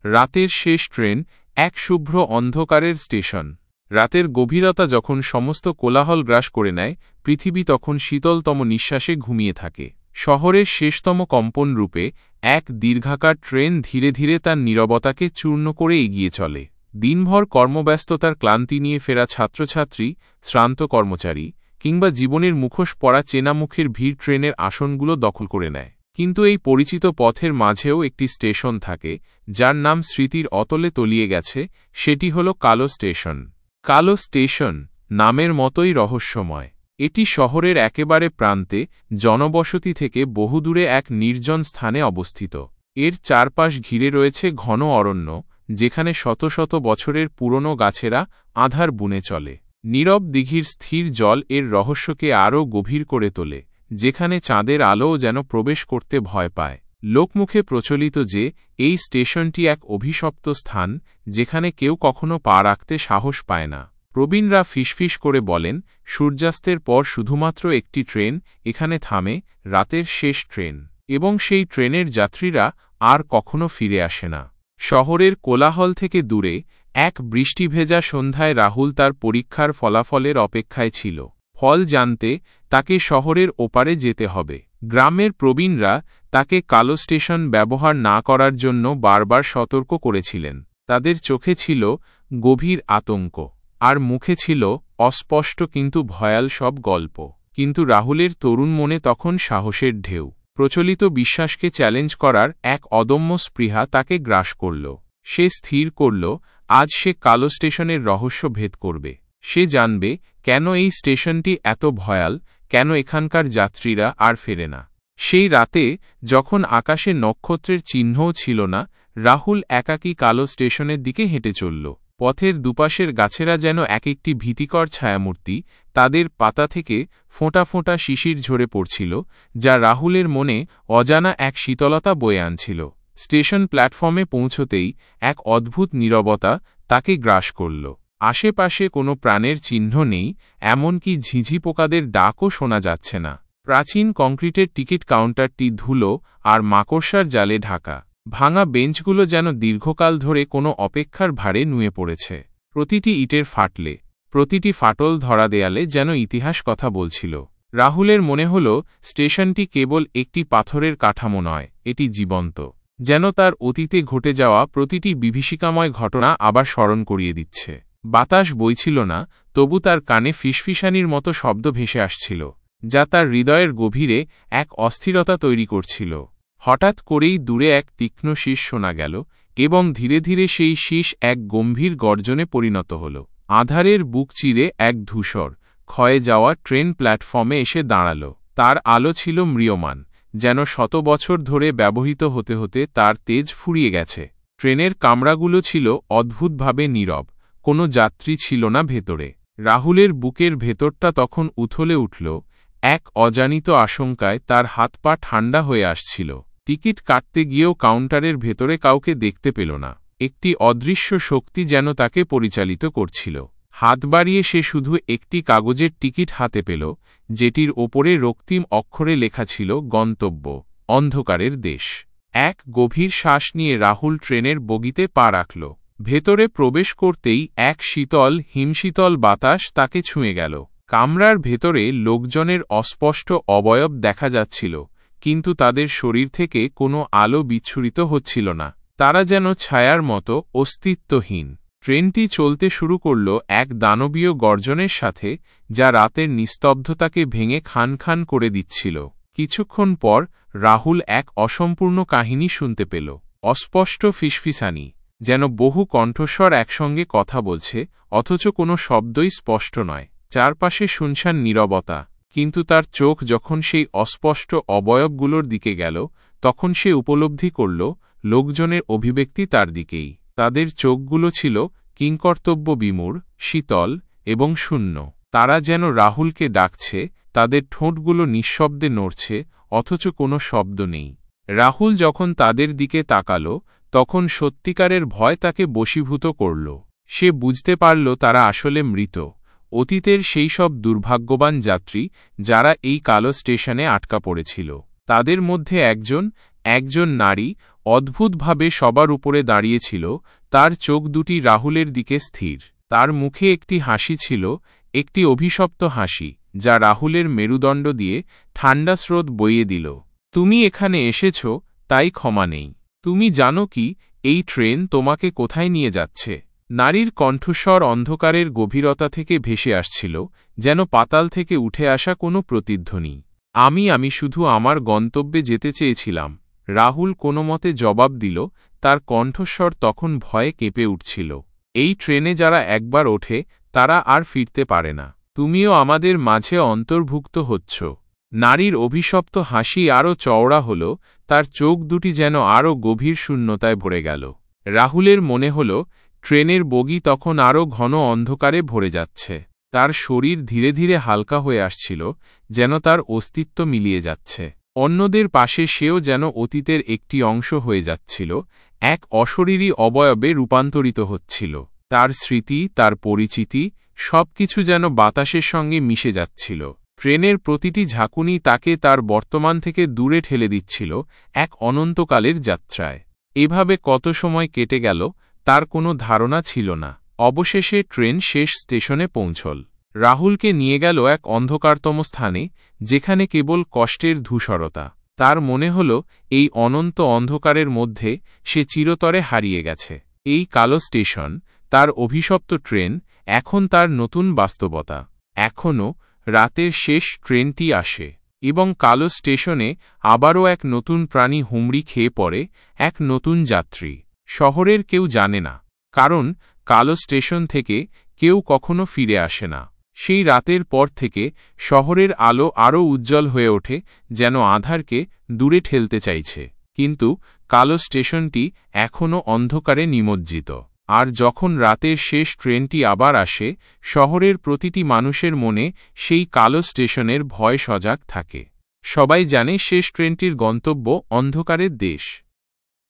রাতের শেষ ট্রেন, এক শুভ্র অন্ধকারের স্টেশন। রাতের গভীরতা যখন সমস্ত কোলাহল গ্রাস করে নেয়, পৃথিবী তখন শীতলতম নিঃশ্বাসে ঘুমিয়ে থাকে। শহরের শেষতম কম্পন রূপে এক দীর্ঘাকার ট্রেন ধীরে ধীরে তার নীরবতাকে চূর্ণ করে এগিয়ে চলে। দিনভর কর্মব্যস্ততার ক্লান্তি নিয়ে ফেরা ছাত্রছাত্রী, শ্রান্ত কর্মচারী কিংবা জীবনের মুখোশ পরা চেনা মুখের ভিড় ট্রেনের আসনগুলো দখল করে নেয়। কিন্তু এই পরিচিত পথের মাঝেও একটি স্টেশন থাকে, যার নাম স্মৃতির অতলে তলিয়ে গেছে। সেটি হল কালো স্টেশন। কালো স্টেশন নামের মতোই রহস্যময়। এটি শহরের একেবারে প্রান্তে, জনবসতি থেকে বহুদূরে এক নির্জন স্থানে অবস্থিত। এর চারপাশ ঘিরে রয়েছে ঘন অরণ্য, যেখানে শত শত বছরের পুরনো গাছেরা আঁধার বুনে চলে। নীরব দিঘির স্থির জল এর রহস্যকে আরও গভীর করে তোলে, যেখানে চাঁদের আলোও যেন প্রবেশ করতে ভয় পায়। লোকমুখে প্রচলিত যে এই স্টেশনটি এক অভিশপ্ত স্থান, যেখানে কেউ কখনো পা রাখতে সাহস পায় না। প্রবীণরা ফিসফিস করে বলেন, সূর্যাস্তের পর শুধুমাত্র একটি ট্রেন এখানে থামে, রাতের শেষ ট্রেন, এবং সেই ট্রেনের যাত্রীরা আর কখনো ফিরে আসে না। শহরের কোলাহল থেকে দূরে এক বৃষ্টিভেজা সন্ধ্যায় রাহুল তার পরীক্ষার ফলাফলের অপেক্ষায় ছিল। ফল জানতে তাকে শহরের ওপারে যেতে হবে। গ্রামের প্রবীণরা তাকে কালো স্টেশন ব্যবহার না করার জন্য বারবার সতর্ক করেছিলেন। তাদের চোখে ছিল গভীর আতঙ্ক, আর মুখে ছিল অস্পষ্ট কিন্তু ভয়াল সব গল্প। কিন্তু রাহুলের তরুণ মনে তখন সাহসের ঢেউ। প্রচলিত বিশ্বাসকে চ্যালেঞ্জ করার এক অদম্য স্পৃহা তাকে গ্রাস করল। সে স্থির করল, আজ সে কালো স্টেশনের রহস্য ভেদ করবে। সে জানবে কেন এই স্টেশনটি এত ভয়াল, কেন এখানকার যাত্রীরা আর ফেরে না। সেই রাতে, যখন আকাশে নক্ষত্রের চিহ্নও ছিল না, রাহুল একাকী কালো স্টেশনের দিকে হেঁটে চলল। পথের দুপাশের গাছেরা যেন এক একটি ভীতিকর ছায়ামূর্তি, তাদের পাতা থেকে ফোঁটা ফোঁটা শিশির ঝরে পড়ছিল, যা রাহুলের মনে অজানা এক শীতলতা বয়ে আনছিল। স্টেশন প্ল্যাটফর্মে পৌঁছতেই এক অদ্ভুত নীরবতা তাকে গ্রাস করল। আশেপাশে কোনো প্রাণের চিহ্ন নেই, এমনকি ঝিঝি পোকাদের ডাকও শোনা যাচ্ছে না। প্রাচীন কংক্রিটের টিকিট কাউন্টারটি ধুলো আর মাকড়সার জালে ঢাকা। ভাঙা বেঞ্চগুলো যেন দীর্ঘকাল ধরে কোনো অপেক্ষার ভারে নুয়ে পড়েছে। প্রতিটি ইটের ফাটলে, প্রতিটি ফাটল ধরা দেয়ালে যেন ইতিহাস কথা বলছিল। রাহুলের মনে হল, স্টেশনটি কেবল একটি পাথরের কাঠামো নয়, এটি জীবন্ত, যেন তার অতীতে ঘটে যাওয়া প্রতিটি বিভীষিকাময় ঘটনা আবার স্মরণ করিয়ে দিচ্ছে। বাতাস বইছিল না, তবু তার কানে ফিসফিসানির মতো শব্দ ভেসে আসছিল, যা তার হৃদয়ের গভীরে এক অস্থিরতা তৈরি করছিল। হঠাৎ করেই দূরে এক তীক্ষ্ণ শীষ শোনা গেল, এবং ধীরে ধীরে সেই শীষ এক গম্ভীর গর্জনে পরিণত হল। আঁধারের বুক চিরে এক ধূসর, ক্ষয়ে যাওয়া ট্রেন প্ল্যাটফর্মে এসে দাঁড়াল। তার আলো ছিল ম্রিয়মান, যেন শত বছর ধরে ব্যবহৃত হতে হতে তার তেজ ফুরিয়ে গেছে। ট্রেনের কামরাগুলো ছিল অদ্ভুতভাবে নীরব, কোনো যাত্রী ছিল না ভেতরে। রাহুলের বুকের ভেতরটা তখন উথলে উঠল, এক অজানিত আশঙ্কায় তার হাত পা ঠান্ডা হয়ে আসছিল। টিকিট কাটতে গিয়েও কাউন্টারের ভেতরে কাউকে দেখতে পেল না। একটি অদৃশ্য শক্তি যেন তাকে পরিচালিত করছিল। হাত বাড়িয়ে সে শুধু একটি কাগজের টিকিট হাতে পেল, যেটির ওপরে রক্তিম অক্ষরে লেখা ছিল গন্তব্য, অন্ধকারের দেশ। এক গভীর শ্বাস নিয়ে রাহুল ট্রেনের বগিতে পা রাখল। ভেতরে প্রবেশ করতেই এক শীতল হিমশীতল বাতাস তাকে ছুঁয়ে গেল। কামরার ভেতরে লোকজনের অস্পষ্ট অবয়ব দেখা যাচ্ছিল, কিন্তু তাদের শরীর থেকে কোনো আলো বিচ্ছুরিত হচ্ছিল না। তারা যেন ছায়ার মতো অস্তিত্বহীন। ট্রেনটি চলতে শুরু করল এক দানবীয় গর্জনের সাথে, যা রাতের নিস্তব্ধতাকে ভেঙে খান খান করে দিচ্ছিল। কিছুক্ষণ পর রাহুল এক অসম্পূর্ণ কাহিনী শুনতে পেল। অস্পষ্ট ফিসফিসানি, যেন বহু কণ্ঠস্বর একসঙ্গে কথা বলছে, অথচ কোনো শব্দই স্পষ্ট নয়। চারপাশে শুনশান নীরবতা, কিন্তু তার চোখ যখন সেই অস্পষ্ট অবয়বগুলোর দিকে গেল, তখন সে উপলব্ধি করল, লোকজনের অভিব্যক্তি তার দিকেই। তাদের চোখগুলো ছিল কিংকর্তব্য বিমূঢ়, শীতল এবং শূন্য। তারা যেন রাহুলকে ডাকছে, তাদের ঠোঁটগুলো নিঃশব্দে নড়ছে, অথচ কোনো শব্দ নেই। রাহুল যখন তাদের দিকে তাকাল, তখন সত্যিকারের ভয় তাকে বশীভূত করল। সে বুঝতে পারল তারা আসলে মৃত, অতীতের সেই সব দুর্ভাগ্যবান যাত্রী যারা এই কালো স্টেশনে আটকা পড়েছিল। তাদের মধ্যে একজন, একজন নারী অদ্ভুতভাবে সবার উপরে দাঁড়িয়েছিল, তার চোখ দুটি রাহুলের দিকে স্থির। তার মুখে একটি হাসি ছিল, একটি অভিশপ্ত হাসি, যা রাহুলের মেরুদণ্ড দিয়ে ঠান্ডা স্রোত বইয়ে দিল। তুমি এখানে এসেছ, তাই ক্ষমা নেই। তুমি জানো কি এই ট্রেন তোমাকে কোথায় নিয়ে যাচ্ছে? নারীর কণ্ঠস্বর অন্ধকারের গভীরতা থেকে ভেসে আসছিল, যেন পাতাল থেকে উঠে আসা কোনো প্রতিধ্বনি। আমি শুধু আমার গন্তব্যে যেতে চেয়েছিলাম। রাহুল কোনোমতে জবাব দিল, তার কণ্ঠস্বর তখন ভয়ে কেঁপে উঠছিল। এই ট্রেনে যারা একবার ওঠে তারা আর ফিরতে পারে না। তুমিও আমাদের মাঝে অন্তর্ভুক্ত হচ্ছ। নারীর অভিশপ্ত হাসি আরও চওড়া হল, তার চোখ দুটি যেন আরও গভীর শূন্যতায় ভরে গেল। রাহুলের মনে হল ট্রেনের বগি তখন আরও ঘন অন্ধকারে ভরে যাচ্ছে। তার শরীর ধীরে ধীরে হালকা হয়ে আসছিল, যেন তার অস্তিত্ব মিলিয়ে যাচ্ছে। অন্যদের পাশে সেও যেন অতীতের একটি অংশ হয়ে যাচ্ছিল, এক অশরীরী অবয়বে রূপান্তরিত হচ্ছিল। তার স্মৃতি, তার পরিচিতি, সবকিছু যেন বাতাসের সঙ্গে মিশে যাচ্ছিল। ট্রেনের প্রতিটি ঝাঁকুনি তাকে তার বর্তমান থেকে দূরে ঠেলে দিচ্ছিল, এক অনন্তকালের যাত্রায়। এভাবে কত সময় কেটে গেল তার কোনো ধারণা ছিল না। অবশেষে ট্রেন শেষ স্টেশনে পৌঁছল। রাহুলকে নিয়ে গেল এক অন্ধকারতম স্থানে, যেখানে কেবল কষ্টের ধূসরতা। তার মনে হল এই অনন্ত অন্ধকারের মধ্যে সে চিরতরে হারিয়ে গেছে। এই কালো স্টেশন, তার অভিশপ্ত ট্রেন, এখন তার নতুন বাস্তবতা। এখনও রাতের শেষ ট্রেনটি আসে, এবং কালো স্টেশনে আবারও এক নতুন প্রাণী হুমড়ি খেয়ে পড়ে, এক নতুন যাত্রী। শহরের কেউ জানে না, কারণ কালো স্টেশন থেকে কেউ কখনো ফিরে আসে না। সেই রাতের পর থেকে শহরের আলো আরও উজ্জ্বল হয়ে ওঠে, যেন আধারকে দূরে ঠেলতে চাইছে। কিন্তু কালো স্টেশনটি এখনও অন্ধকারে নিমজ্জিত। আর যখন রাতের শেষ ট্রেনটি আবার আসে, শহরের প্রতিটি মানুষের মনে সেই কালো স্টেশনের ভয় সজাগ থাকে। সবাই জানে শেষ ট্রেনটির গন্তব্য অন্ধকারের দেশ।